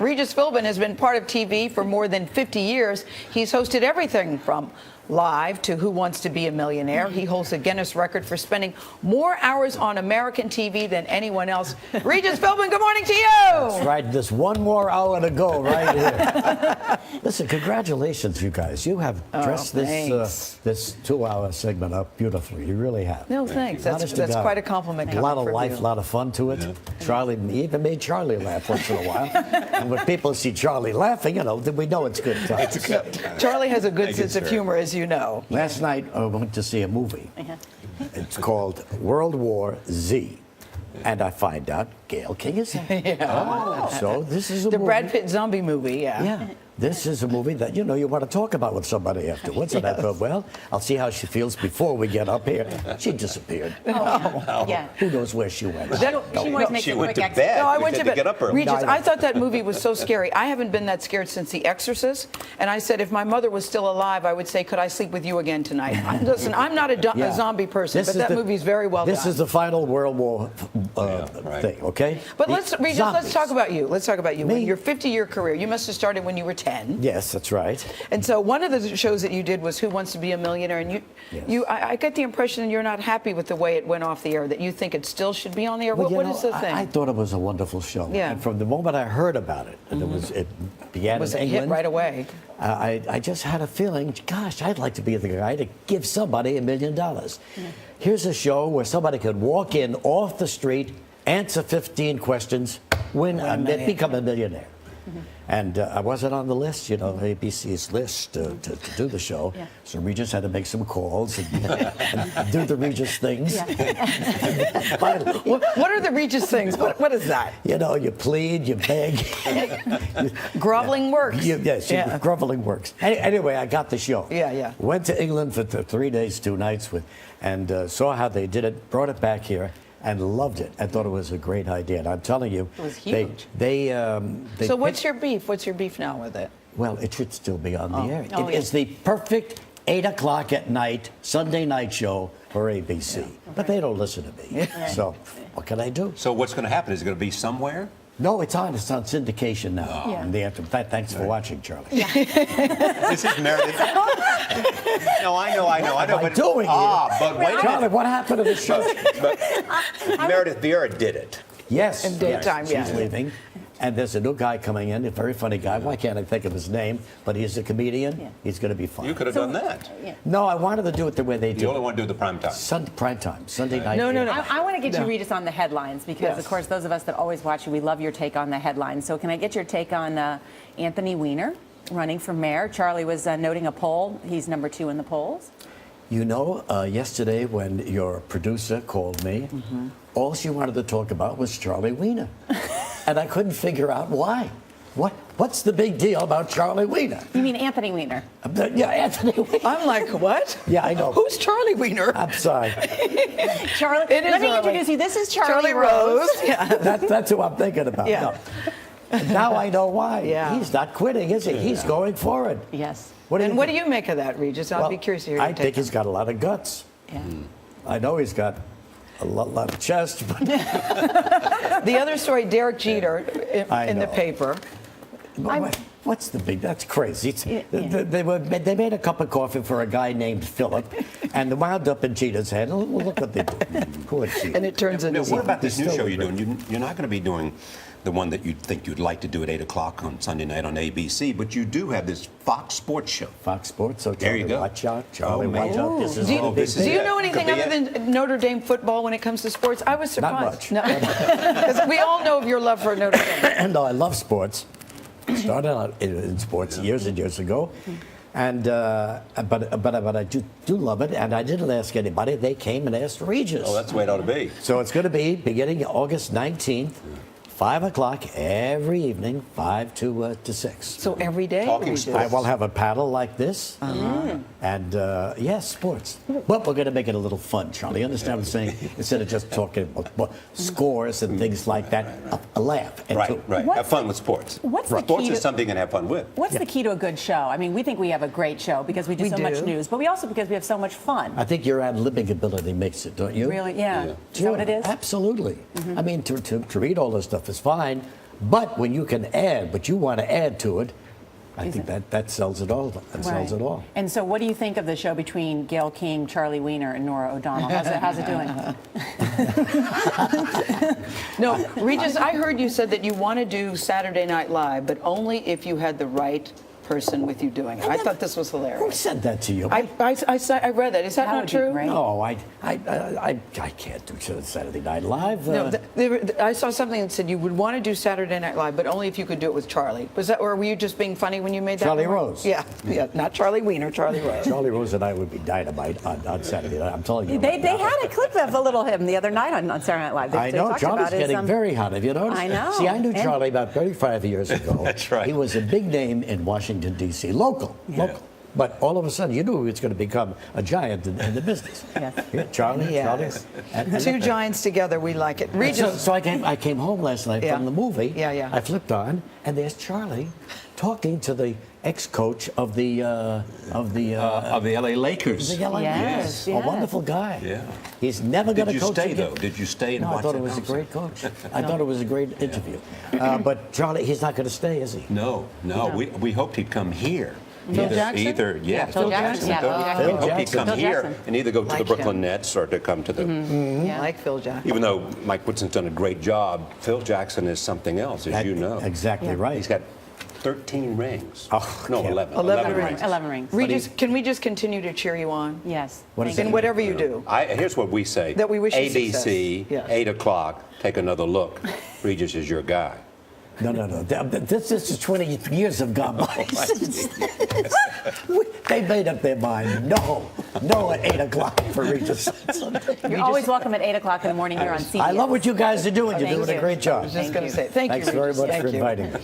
Regis Philbin has been part of TV for more than 50 years. He's hosted everything from Live to Who Wants to Be a Millionaire. He holds a Guinness record for spending more hours on American TV than anyone else. Regis Philbin, good morning to you. That's right. There's one more hour to go right here. Listen, congratulations, you guys. You have dressed this 2-hour segment up beautifully. You really have. No, thanks. That's quite a compliment. A lot of life, a lot of fun to it. Yeah. Charlie even made Charlie laugh once in a while. And when people see Charlie laughing, then we know it's good times. It's good. Charlie has a good sense of humor, as you know. Last night, I went to see a movie. It's called World War Z. And I find out Gail King is in it. So this is a movie. The Brad Pitt zombie movie, Yeah. This is a movie that, you want to talk about with somebody afterwards. And I thought, well, I'll see how she feels before we get up here. She disappeared. Yeah. Who knows where she went? She went to bed. No, I went to bed. Get up early. Regis, I thought that movie was so scary. I haven't been that scared since The Exorcist. And I said, if my mother was still alive, I would say, could I sleep with you again tonight? Listen, I'm not a zombie person, but that movie's very well done. This is the final World War thing, okay? But Regis, let's talk about you. Let's talk about you. Your 50-year career. You must have started when you were 10. Yes, that's right. And so one of the shows that you did was Who Wants to Be a Millionaire? And I get the impression you're not happy with the way it went off the air, that you think it still should be on the air. Well, what is the thing? I thought it was a wonderful show. Yeah. And from the moment I heard about it, and it began in England. Hit right away. I just had a feeling, gosh, I'd like to be the guy to give somebody $1 million. Here's a show where somebody could walk in off the street, answer 15 questions, become a millionaire. And I wasn't on the list, ABC's list to do the show. Yeah. So Regis had to make some calls and do the Regis things. Finally, what are the Regis things? What is that? You plead, you beg. Groveling works. Groveling works. Anyway, I got the show. Yeah. Went to England for 3 days, 2 nights, and saw how they did it, brought it back here. And loved it. I thought it was a great idea. And I'm telling you, it was huge. So what's your beef? What's your beef now with it? Well, it should still be on the air. It is the perfect 8 o'clock at night, Sunday night show for ABC. Yeah. But they don't listen to me. So what can I do? So what's going to happen? Is it going to be somewhere? No, it's on syndication now. In the afternoon. Thanks for watching, Charlie. This is Meredith. No, I know. What am I doing here? But wait, Charlie, what happened to the show? Meredith Vieira did it. Yes. In daytime, She's leaving. And there's a new guy coming in, a very funny guy. Why can't I think of his name? But he's a comedian. Yeah. He's going to be fun. You could have done that. No, I wanted to do it the way they do. You only want to do the prime time. Prime time, Sunday night. No. I want to get you, Regis, on the headlines because, of course, those of us that always watch you, we love your take on the headlines. So can I get your take on Anthony Weiner running for mayor? Charlie was noting a poll. He's number 2 in the polls. Yesterday when your producer called me, all she wanted to talk about was Charlie Weiner. And I couldn't figure out why. What's the big deal about Charlie Weiner? You mean Anthony Weiner? Yeah, Anthony Weiner. I'm like, what? Yeah, I know. Who's Charlie Weiner? I'm sorry. Charlie. Let me introduce you. This is Charlie Rose. Yeah. That's who I'm thinking about. Yeah. No. Now I know why. Yeah. He's not quitting, is he? He's going forward. Yes. What do you make of that, Regis? I'll be curious to hear your take. I think he's got a lot of guts. Yeah. I know he's got a lot of chest. But the other story, Derek Jeter in the paper. What's the big? That's crazy. They made a cup of coffee for a guy named Philip, and they wound up in Jeter's head. Look what they do. Poor Jeter. And it turns into. What about this new show you're doing? You're not going to be doing the one that you'd think you'd like to do at 8 o'clock on Sunday night on ABC, but you do have this Fox Sports show. Fox Sports. So there you go. Watch out, Charlie. Watch out. Do you know anything other than Notre Dame football when it comes to sports? I was surprised. Not much. Because we all know of your love for Notre Dame. No, I love sports. Started out in sports years and years ago, and but I do love it. And I didn't ask anybody; they came and asked Regis. Oh, that's the way it ought to be. So it's going to be beginning August 19th. 5 o'clock every evening, 5 to 6. So every day? Talking sports. I will have a paddle like this. And, yes, sports. But we're going to make it a little fun, Charlie. You understand what I'm saying? Instead of just talking about scores and things like that, a laugh. And Right. Have fun with sports. Sports is something you can have fun with. What's the key to a good show? I mean, we think we have a great show because we do so much news, but we also because we have so much fun. I think your ad-libbing ability makes it, don't you? Really? Yeah. Is that what it is? Absolutely. I mean, to read all this stuff is fine, But when you can add, but you want to add to it, I think that sells it all. That sells it all. And so, what do you think of the show between Gayle King, Charlie Weiner, and Nora O'Donnell? How's it doing? No, Regis, I heard you said that you want to do Saturday Night Live, but only if you had the right person with you doing it. I thought this was Who hilarious. said that to you? I read that. Is that not would be true? great. No, I can't do Saturday Night Live. No, I saw something that said you would want to do Saturday Night Live, but only if you could do it with Charlie. Was that, or were you just being funny when you made that? Charlie remark? Rose. Yeah, not Charlie Weiner, Charlie Rose. Charlie Rose and I would be dynamite on Saturday night. I'm telling you. They had a clip of a little him the other night on Saturday Night Live. I know. Charlie's getting very hot. Have you noticed? I know. See, I knew Charlie about 35 years ago. That's right. He was a big name in Washington, D.C. Local. But all of a sudden, you knew he was going to become a giant in the business. Yes. Yeah, Charlie. Yes. And Two giants together, we like it. Regis, so I came home last night Yeah. from the movie. Yeah. I flipped on, and there's Charlie talking to the ex-coach of the LA Lakers. The LA Yes, Lakers. A yes. wonderful guy. Yeah. He's never going to Did you coach stay, again. though? Did you stay and No, I watch thought that it was a concert? great coach. I thought it was a great interview. But Charlie, he's not going to stay, is he? No. We hoped he'd come here. Phil Jackson? Either, yeah, Phil Jackson. Yeah, Phil Jackson. We hoped he'd Jackson. come Phil here Jackson. and either go to Like the Brooklyn him. Nets or to come to the. I like Phil Jackson. Even though Mike Woodson's done a great job, Phil Jackson is something else, as you know. Exactly Yeah. right. He's got 13 rings. Oh, no, yeah. 11. 11 rings. 11 rings. Regis, can we just continue to cheer you on? Yes. What is In it? whatever you do. Here's what we say. That we wish you ABC, success. Yes. 8 o'clock, take another look. Regis is your guy. No. This is 20 years have gone by. They made up their mind. No at 8 o'clock for Regis. You're always welcome at 8 o'clock in the morning here on CBS. I love what you guys are doing. You're Thank doing a you. great job. I was just Thank going to you. say, thank Thanks you, very Regis. much Thank for you. inviting me.